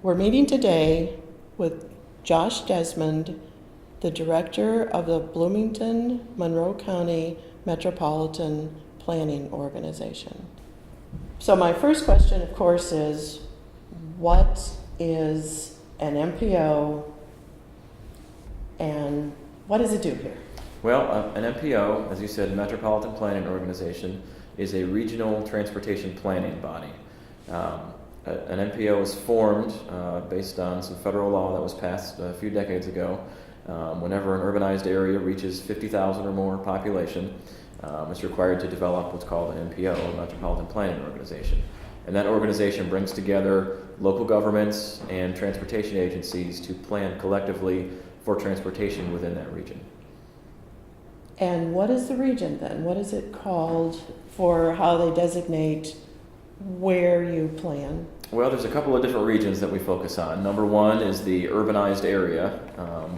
We're meeting today with Josh Desmond, the director of the Bloomington Monroe County Metropolitan Planning Organization. So my first question, of course, is what is an MPO and what does it do here? Well, an MPO, as you said, Metropolitan Planning Organization, is a regional transportation planning body. An MPO is formed based on some federal law that was passed a few decades ago. Whenever an urbanized area reaches 50,000 or more population, it's required to develop what's called an MPO, a Metropolitan Planning Organization. And that organization brings together local governments and transportation agencies to plan collectively for transportation within that region. And what is the region then? What is it called for how they designate where you plan? Well, there's a couple of different regions that we focus on. Number one is the urbanized area,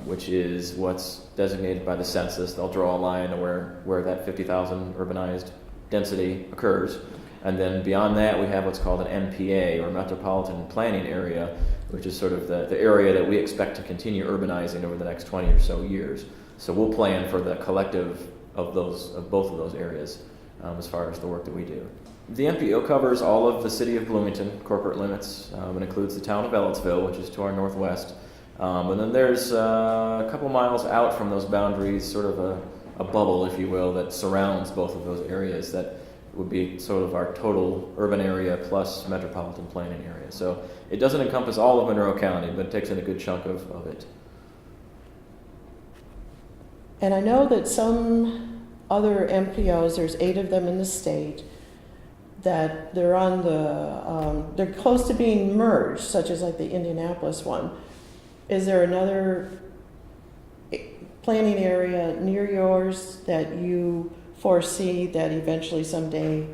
which is what's designated by the census. They'll draw a line where that 50,000 urbanized density occurs. And then beyond that, we have what's called an MPA, or Metropolitan Planning Area, which is sort of the area that we expect to continue urbanizing over the next 20 or so years. So we'll plan for the collective of both of those areas as far as the work that we do. The MPO covers all of the city of Bloomington corporate limits. It includes the town of Ellettsville, which is to our northwest. And then there's a couple miles out from those boundaries, sort of a bubble, if you will, that surrounds both of those areas that would be sort of our total urban area plus metropolitan planning area. So it doesn't encompass all of Monroe County, but it takes in a good chunk of it. And I know that some other MPOs, there's 8 of them in the state, that they're on they're close to being merged, such as like the Indianapolis one. Is there another planning area near yours that you foresee that eventually someday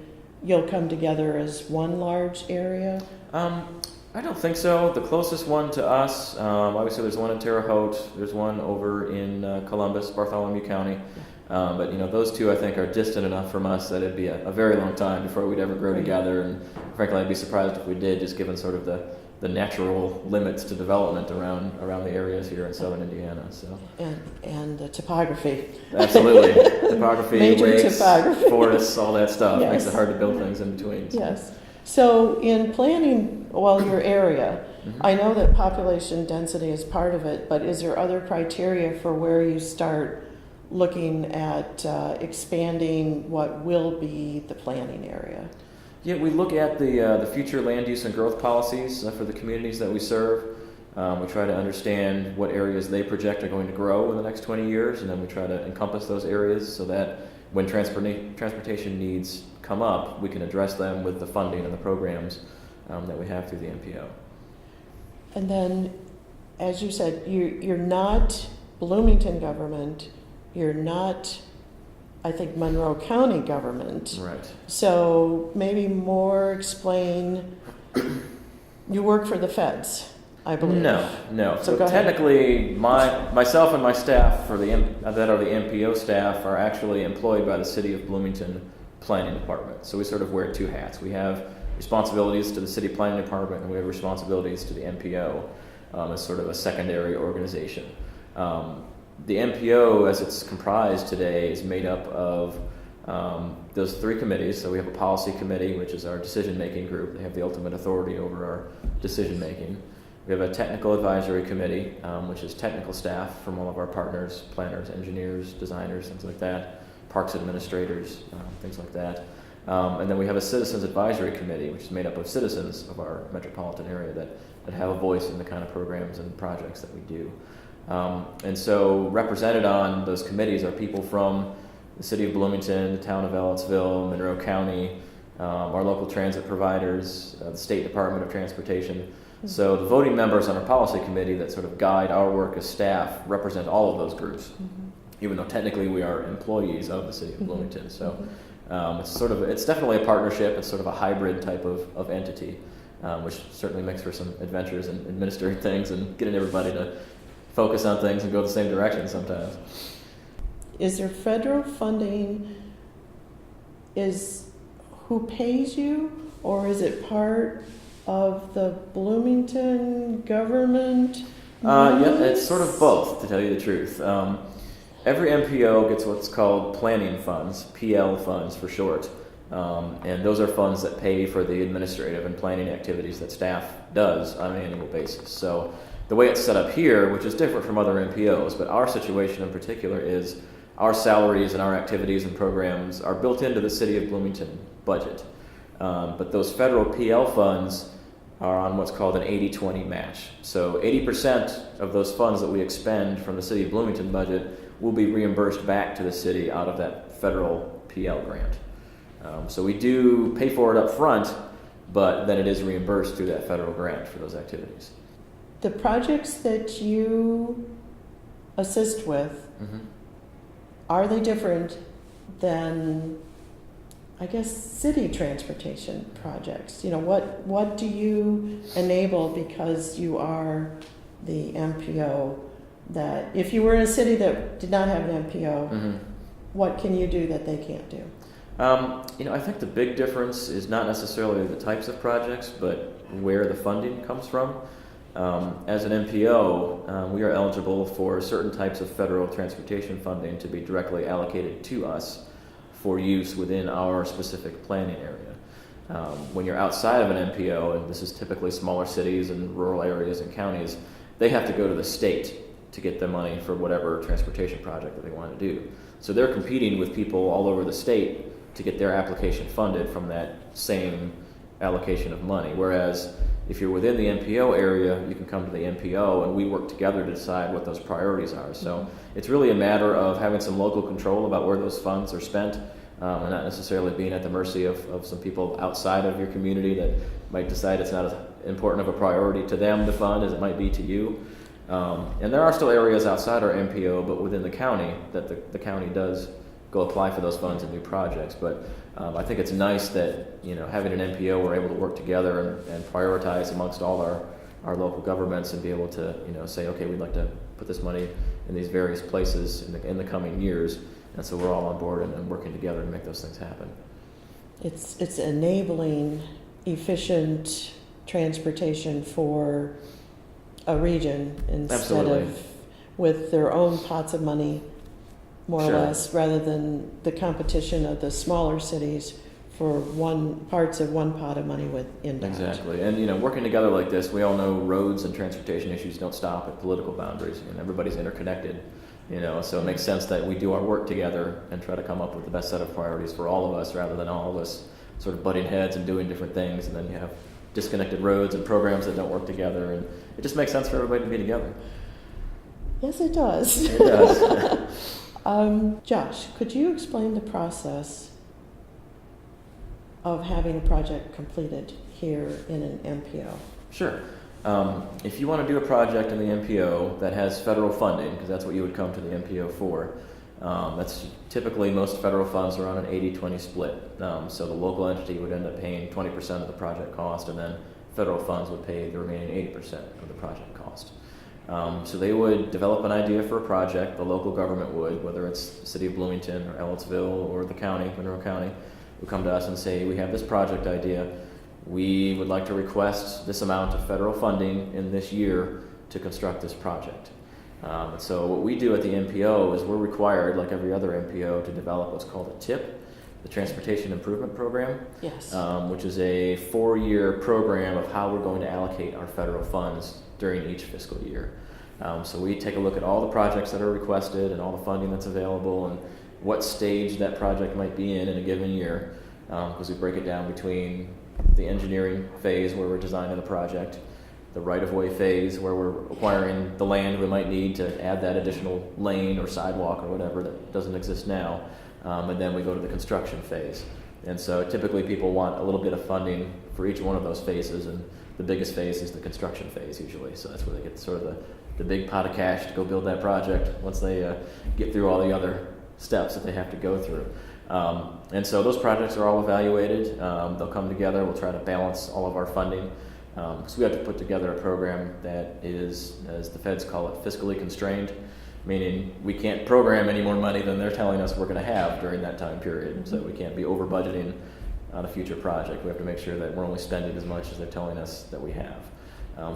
you'll come together as one large area? I don't think so. The closest one to us, obviously there's one in Terre Haute, there's one over in Columbus, Bartholomew County. But those two I think are distant enough from us that it'd be a very long time before we'd ever grow together. And frankly, I'd be surprised if we did, just given sort of the natural limits to development around the areas here in southern Indiana. So and the topography. Absolutely, topography, Major lakes, topography. forests, all that stuff Yes. makes it hard to build things in between. So. Yes. So in planning, your area, I know that population density is part of it, but is there other criteria for where you start looking at expanding what will be the planning area? Yeah, we look at the future land use and growth policies for the communities that we serve. We try to understand what areas they project are going to grow in the next 20 years, and then we try to encompass those areas so that when transportation needs come up, we can address them with the funding and the programs that we have through the MPO. And then, as you said, you're not Bloomington government, you're not, I think, Monroe County government. Right. So maybe more explain, you work for the feds, I believe. No. So go ahead. Technically, myself and my staff that are the MPO staff are actually employed by the City of Bloomington Planning Department. So we sort of wear 2 hats. We have responsibilities to the City Planning Department, and we have responsibilities to the MPO as sort of a secondary organization. The MPO, as it's comprised today, is made up of those 3 committees. So we have a policy committee, which is our decision-making group. They have the ultimate authority over our decision-making. We have a technical advisory committee, which is technical staff from all of our partners, planners, engineers, designers, things like that, parks administrators, things like that. And then we have a citizens advisory committee, which is made up of citizens of our metropolitan area that have a voice in the kind of programs and projects that we do. And so represented on those committees are people from the city of Bloomington, the town of Ellettsville, Monroe County, our local transit providers, the State Department of Transportation. So the voting members on our policy committee that sort of guide our work as staff represent all of those groups, even though technically we are employees of the city of Bloomington. So it's definitely a partnership. It's sort of a hybrid type of entity, which certainly makes for some adventures in administering things and getting everybody to focus on things and go the same direction sometimes. Is there federal funding? Is who pays you, or is it part of the Bloomington government? Yeah, it's sort of both, to tell you the truth. Every MPO gets what's called planning funds, PL funds for short. And those are funds that pay for the administrative and planning activities that staff does on an annual basis. So the way it's set up here, which is different from other MPOs, but our situation in particular is our salaries and our activities and programs are built into the City of Bloomington budget. But those federal PL funds are on what's called an 80-20 match. So 80% of those funds that we expend from the City of Bloomington budget will be reimbursed back to the city out of that federal PL grant. So we do pay for it up front, but then it is reimbursed through that federal grant for those activities. The projects that you assist with, are they different than, I guess, city transportation projects? You know, what do you enable because you are the MPO? That if you were in a city that did not have an MPO, what can you do that they can't do? I think the big difference is not necessarily the types of projects, but where the funding comes from. As an MPO, we are eligible for certain types of federal transportation funding to be directly allocated to us for use within our specific planning area. When you're outside of an MPO, and this is typically smaller cities and rural areas and counties, they have to go to the state to get the money for whatever transportation project that they want to do. So they're competing with people all over the state to get their application funded from that same allocation of money. Whereas if you're within the MPO area, you can come to the MPO and we work together to decide what those priorities are. So it's really a matter of having some local control about where those funds are spent, and not necessarily being at the mercy of some people outside of your community that might decide it's not as important of a priority to them to fund as it might be to you. And there are still areas outside our MPO, but within the county, that the county does go apply for those funds and new projects. But I think it's nice that, having an MPO, we're able to work together and prioritize amongst all our local governments and be able to, say, okay, we'd like to put this money in these various places in the coming years. And so we're all on board and working together to make those things happen. It's enabling efficient transportation for a region instead Absolutely. of with their own pots of money, more Sure. or less, rather than the competition of the smaller cities for parts of one pot of money with INDOT. Exactly. And, working together like this, we all know roads and transportation issues don't stop at political boundaries, and everybody's interconnected, so it makes sense that we do our work together and try to come up with the best set of priorities for all of us rather than all of us sort of butting heads and doing different things, and then you have disconnected roads and programs that don't work together, and it just makes sense for everybody to be together. Yes, it does. It does. Josh, could you explain the process of having a project completed here in an MPO? Sure. If you want to do a project in the MPO that has federal funding, because that's what you would come to the MPO for, that's typically most federal funds are on an 80-20 split. So the local entity would end up paying 20% of the project cost, and then federal funds would pay the remaining 80% of the project cost. So they would develop an idea for a project, the local government would, whether it's the City of Bloomington or Ellettsville or the county, Monroe County, would come to us and say, we have this project idea. We would like to request this amount of federal funding in this year to construct this project. And so what we do at the MPO is we're required, like every other MPO, to develop what's called a TIP, the Transportation Improvement Program, Yes. which is a 4-year program of how we're going to allocate our federal funds during each fiscal year. So we take a look at all the projects that are requested and all the funding that's available and what stage that project might be in a given year, because we break it down between the engineering phase where we're designing the project, the right-of-way phase where we're acquiring the land we might need to add that additional lane or sidewalk or whatever that doesn't exist now, and then we go to the construction phase. And so typically people want a little bit of funding for each one of those phases, and the biggest phase is the construction phase usually. So that's where they get sort of the big pot of cash to go build that project once they get through all the other steps that they have to go through. And so those projects are all evaluated. They'll come together. We'll try to balance all of our funding. Because we have to put together a program that is, as the feds call it, fiscally constrained, meaning we can't program any more money than they're telling us we're going to have during that time period. So we can't be over budgeting on a future project. We have to make sure that we're only spending as much as they're telling us that we have.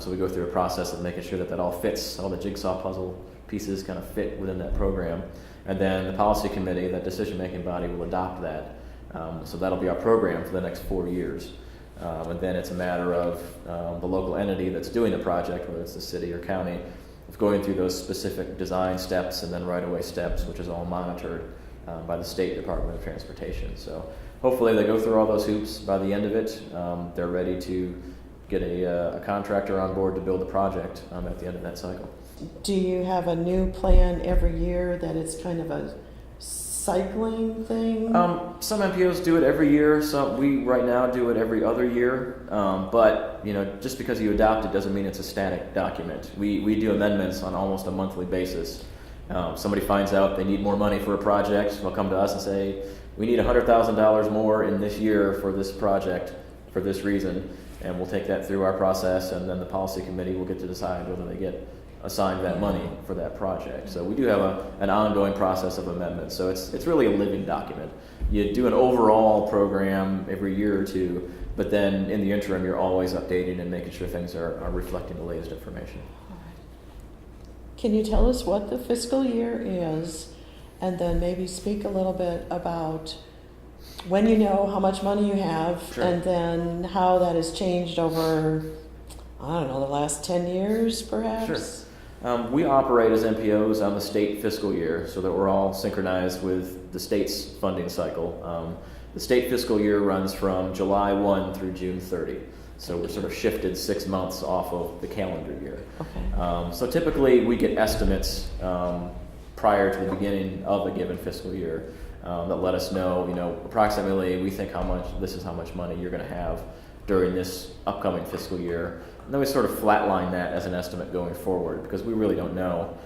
So we go through a process of making sure that that all fits, all the jigsaw puzzle pieces kind of fit within that program. And then the policy committee, that decision-making body, will adopt that. So that'll be our program for the next 4 years. And then it's a matter of the local entity that's doing the project, whether it's the city or county, of going through those specific design steps and then right-of-way steps, which is all monitored by the State Department of Transportation. So hopefully they go through all those hoops. By the end of it, they're ready to get a contractor on board to build the project at the end of that cycle. Do you have a new plan every year that it's kind of a cycling thing? Some MPOs do it every year. We right now do it every other year. But just because you adopt it doesn't mean it's a static document. We do amendments on almost a monthly basis. Somebody finds out they need more money for a project, they'll come to us and say, we need $100,000 more in this year for this project for this reason, and we'll take that through our process, and then the policy committee will get to decide whether they get assigned that money for that project. So we do have an ongoing process of amendments. So it's really a living document. You do an overall program every year or two, but then in the interim you're always updating and making sure things are reflecting the latest information. Can you tell us what the fiscal year is, and then maybe speak a little bit about when you know how much money you have, Sure. and then how that has changed over, I don't know, the last 10 years perhaps? Sure. We operate as MPOs on the state fiscal year so that we're all synchronized with the state's funding cycle. The state fiscal year runs from July 1 through June 30. So we're sort of shifted 6 months off of the calendar year. Okay. So typically we get estimates prior to the beginning of a given fiscal year that let us know, approximately we think this is how much money you're going to have during this upcoming fiscal year. And then we sort of flatline that as an estimate going forward because we really don't know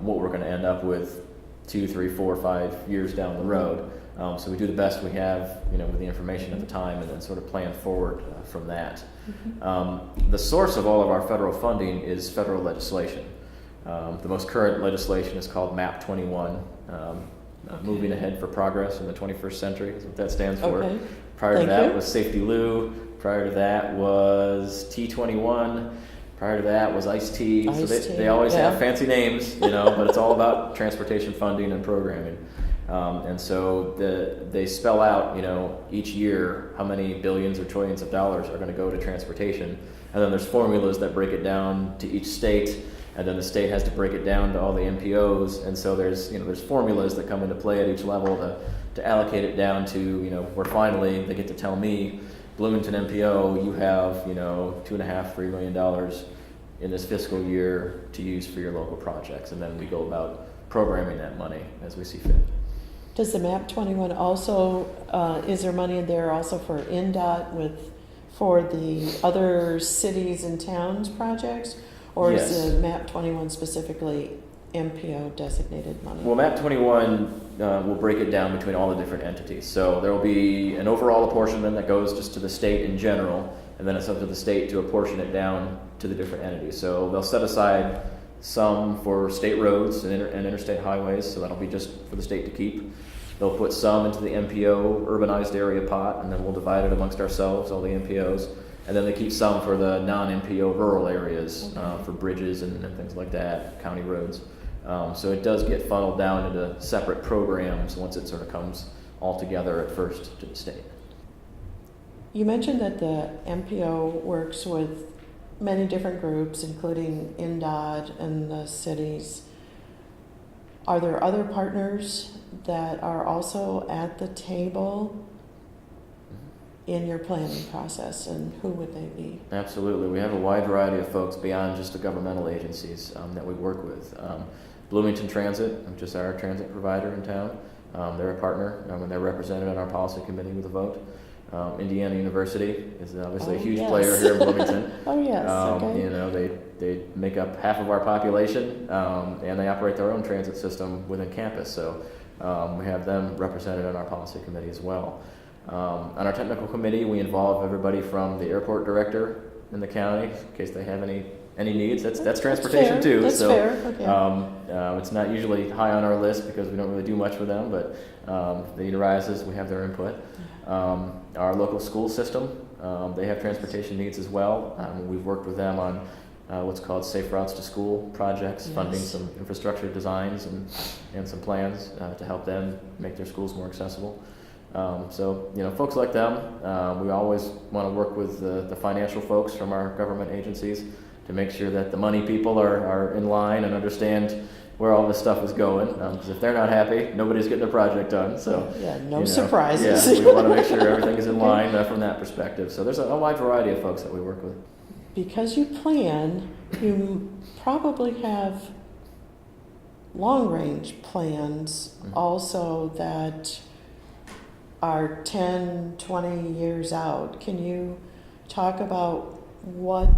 what we're going to end up with 2, 3, 4, 5 years down the road. So we do the best we have, with the information at the time, and then sort of plan forward from that. Mm-hmm. The source of all of our federal funding is federal legislation. The most current legislation is called MAP 21, Moving Ahead for Progress in the 21st Century is what that stands for. Okay. Prior to that was Safety Lou. Prior to that was T21. Prior to that was Ice-T. So they always have fancy names, but it's all about transportation funding and programming. And so they spell out, each year how many billions or trillions of dollars are going to go to transportation. And then there's formulas that break it down to each state, and then the state has to break it down to all the MPOs. And so there's formulas that come into play at each level to allocate it down to, where finally they get to tell me, Bloomington MPO, you have, $2.5–3 million in this fiscal year to use for your local projects. And then we go about programming that money as we see fit. Does the MAP 21 also, is there money in there also for NDOT for the other cities and towns projects? Or Yes. is the MAP 21 specifically MPO designated money? Well, MAP 21 will break it down between all the different entities. So there will be an overall apportionment that goes just to the state in general, and then it's up to the state to apportion it down to the different entities. So they'll set aside some for state roads and interstate highways, so that'll be just for the state to keep. They'll put some into the MPO urbanized area pot, and then we'll divide it amongst ourselves, all the MPOs. And then they keep some for the non-MPO rural areas, for bridges and things like that, county roads. So it does get funneled down into separate programs once it sort of comes all together at first to the state. You mentioned that the MPO works with many different groups, including NDOT and the cities. Are there other partners that are also at the table in your planning process, and who would they be? Absolutely. We have a wide variety of folks beyond just the governmental agencies that we work with. Bloomington Transit, which is our transit provider in town, they're a partner, and they're represented on our policy committee with a vote. Indiana University is obviously a huge player here in Bloomington. Oh yes, okay. They make up half of our population, and they operate their own transit system within campus. So we have them represented on our policy committee as well. On our technical committee, we involve everybody from the airport director in the county in case they have any needs. That's transportation fair. too. That's so fair. Okay. it's not usually high on our list because we don't really do much with them, but if the need arises, we have their input. Our local school system, they have transportation needs as well. We've worked with them on what's called Safe Routes to School projects, Yes. funding some infrastructure designs and some plans to help them make their schools more accessible. So, folks like them, we always want to work with the financial folks from our government agencies to make sure that the money people are in line and understand where all this stuff is going. Because if they're not happy, nobody's getting their project done. So, yeah, no surprises. Yeah, we want to make sure everything is in line from that perspective. So there's a wide variety of folks that we work with. Because you plan, you probably have long-range plans also that are 10, 20 years out. Can you talk about what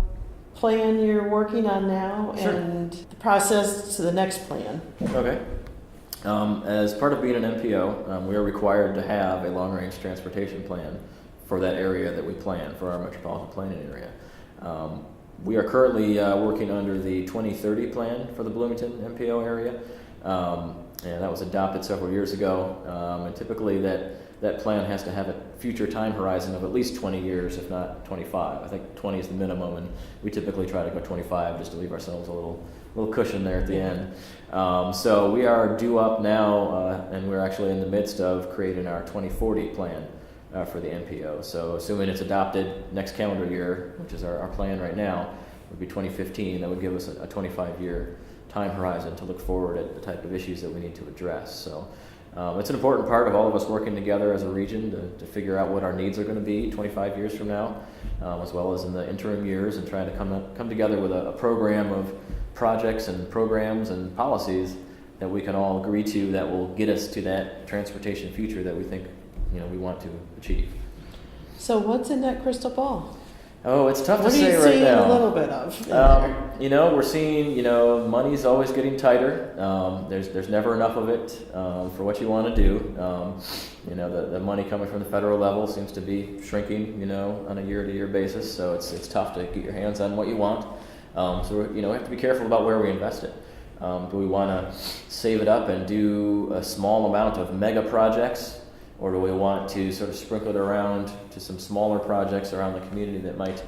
plan you're working on now Sure. and the process to the next plan? Okay. As part of being an MPO, we are required to have a long-range transportation plan for that area that we plan, for our metropolitan planning area. We are currently working under the 2030 plan for the Bloomington MPO area, and that was adopted several years ago. And typically that plan has to have a future time horizon of at least 20 years, if not 25. I think 20 is the minimum, and we typically try to go 25 just to leave ourselves a little cushion there at the end. So we are due up now, and we're actually in the midst of creating our 2040 plan for the MPO. So assuming it's adopted next calendar year, which is our plan right now, would be 2015. That would give us a 25-year time horizon to look forward at the type of issues that we need to address. So it's an important part of all of us working together as a region to figure out what our needs are going to be 25 years from now, as well as in the interim years, and trying to come together with a program of projects and programs and policies that we can all agree to that will get us to that transportation future that we think we want to achieve. So what's in that crystal ball? Oh, it's tough to say right What are you seeing now. a little bit of? We're seeing, money's always getting tighter. There's never enough of it for what you want to do. The money coming from the federal level seems to be shrinking, on a year-to-year basis. So it's tough to get your hands on what you want. So we have to be careful about where we invest it. Do we want to save it up and do a small amount of mega projects? Or do we want to sort of sprinkle it around to some smaller projects around the community that might,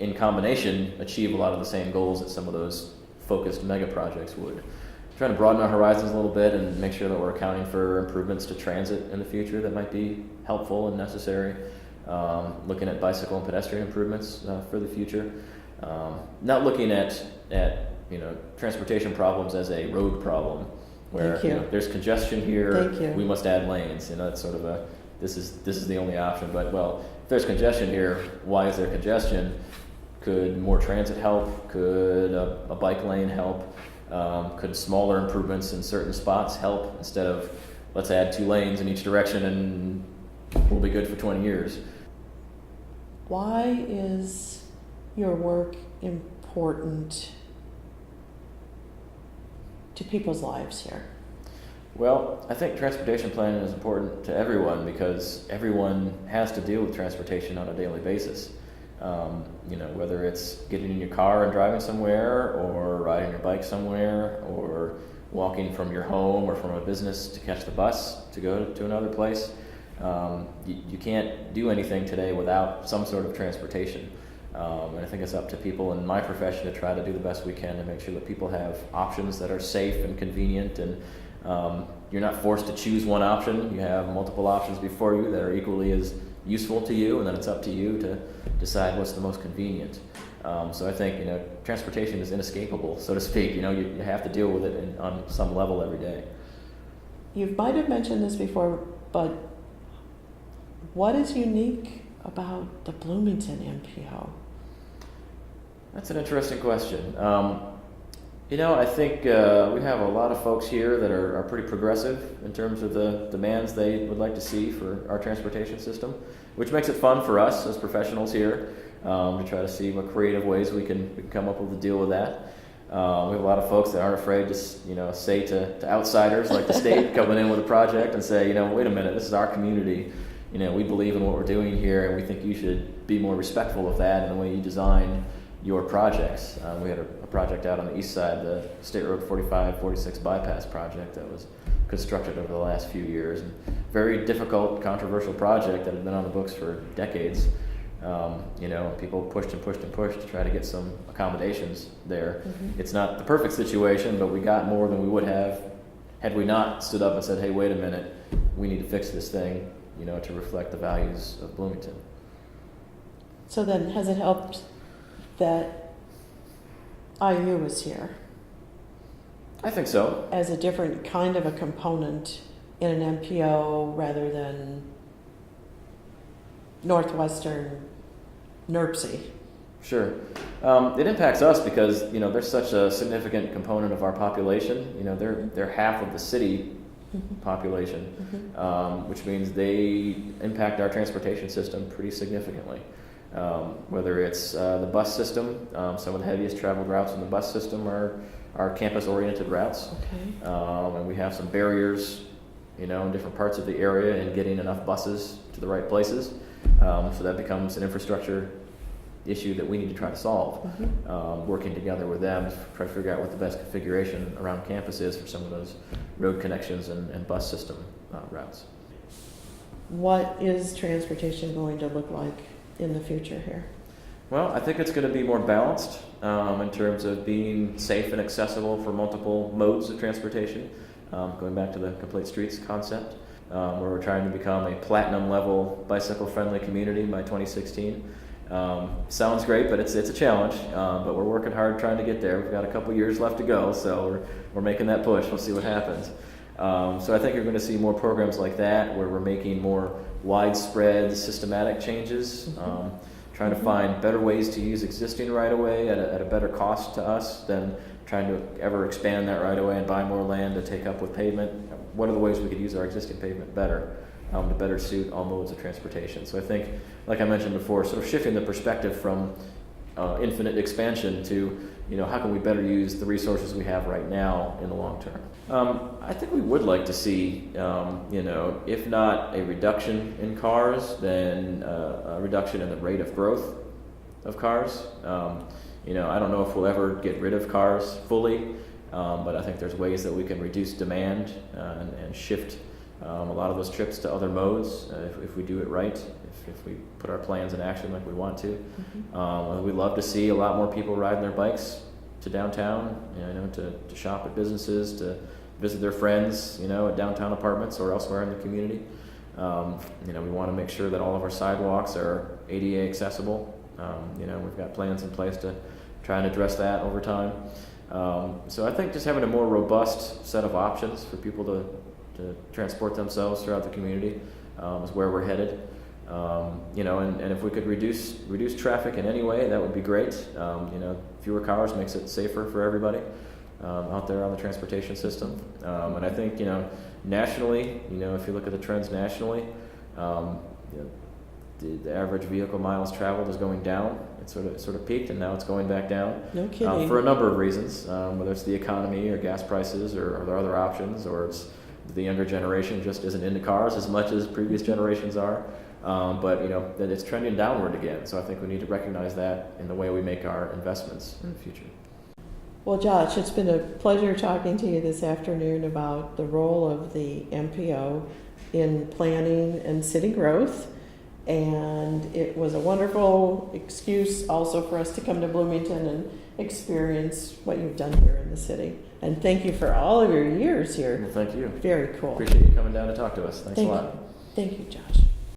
in combination, achieve a lot of the same goals that some of those focused mega projects would? Trying to broaden our horizons a little bit and make sure that we're accounting for improvements to transit in the future that might be helpful and necessary. Looking at bicycle and pedestrian improvements for the future. Not looking at transportation problems as a road problem, where there's congestion here, we must add lanes. It's sort of this is the only option. But if there's congestion here, why is there congestion? Could more transit help? Could a bike lane help? Could smaller improvements in certain spots help instead of let's add 2 lanes in each direction and we'll be good for 20 years? Why is your work important to people's lives here? Well, I think transportation planning is important to everyone because everyone has to deal with transportation on a daily basis. Whether it's getting in your car and driving somewhere, or riding your bike somewhere, or walking from your home or from a business to catch the bus to go to another place. You can't do anything today without some sort of transportation. And I think it's up to people in my profession to try to do the best we can to make sure that people have options that are safe and convenient, and you're not forced to choose one option. You have multiple options before you that are equally as useful to you, and then it's up to you to decide what's the most convenient. So I think transportation is inescapable, so to speak. You have to deal with it on some level every day. You might have mentioned this before, but what is unique about the Bloomington MPO? That's an interesting question. I think we have a lot of folks here that are pretty progressive in terms of the demands they would like to see for our transportation system, which makes it fun for us as professionals here to try to see what creative ways we can come up with to deal with that. We have a lot of folks that aren't afraid to say to outsiders like the state coming in with a project and say, wait a minute, this is our community. we believe in what we're doing here, and we think you should be more respectful of that in the way you design your projects. We had a project out on the east side, the State Road 45-46 bypass project that was constructed over the last few years. And very difficult, controversial project that had been on the books for decades. People pushed and pushed and pushed to try to get some accommodations there. Mm-hmm. It's not the perfect situation, but we got more than we would have had we not stood up and said, hey, wait a minute, we need to fix this thing, to reflect the values of Bloomington. So then, has it helped that IU was here I think so. as a different kind of a component in an MPO rather than Northwestern NERPC? Sure. It impacts us because, they're such a significant component of our population. They're half of the city population, which means they impact our transportation system pretty significantly. Whether it's the bus system, some of the heaviest traveled routes in the bus system are campus-oriented routes. Okay. And we have some barriers, in different parts of the area in getting enough buses to the right places. So that becomes an infrastructure issue that we need to try to solve, working together with them to try to figure out what the best configuration around campus is for some of those road connections and bus system routes. What is transportation going to look like in the future here? Well, I think it's going to be more balanced in terms of being safe and accessible for multiple modes of transportation. Going back to the Complete Streets concept, where we're trying to become a platinum level bicycle friendly community by 2016. Sounds great, but it's a challenge. But we're working hard trying to get there. We've got a couple years left to go, so we're making that push. We'll see what happens. So I think you're going to see more programs like that, where we're making more widespread, systematic changes, trying to find better ways to use existing right-of-way at a better cost to us than trying to ever expand that right-of-way and buy more land to take up with pavement. What are the ways we could use our existing pavement better to better suit all modes of transportation? So I think, like I mentioned before, sort of shifting the perspective from infinite expansion to, how can we better use the resources we have right now in the long term? I think we would like to see, if not a reduction in cars, then a reduction in the rate of growth of cars. I don't know if we'll ever get rid of cars fully, but I think there's ways that we can reduce demand and shift a lot of those trips to other modes if we do it right, if we put our plans in action like we want to. We'd love to see a lot more people riding their bikes to downtown, to shop at businesses, to visit their friends, at downtown apartments or elsewhere in the community. We want to make sure that all of our sidewalks are ADA accessible. We've got plans in place to try and address that over time. So I think just having a more robust set of options for people to transport themselves throughout the community is where we're headed. And if we could reduce traffic in any way, that would be great. Fewer cars makes it safer for everybody out there on the transportation system. And I think, nationally, if you look at the trends nationally, the average vehicle miles traveled is going down. It sort of peaked, and now it's going back down. No kidding. For a number of reasons, whether it's the economy or gas prices or there are other options, or it's the younger generation just isn't into cars as much as previous generations are. But that it's trending downward again. So I think we need to recognize that in the way we make our investments in the future. Well, Josh, it's been a pleasure talking to you this afternoon about the role of the MPO in planning and city growth. And it was a wonderful excuse also for us to come to Bloomington and experience what you've done here in the city. And thank you for all of your years here. Well, thank you. Very cool. Appreciate you coming down to talk to us. Thanks a lot. Thank you, Josh.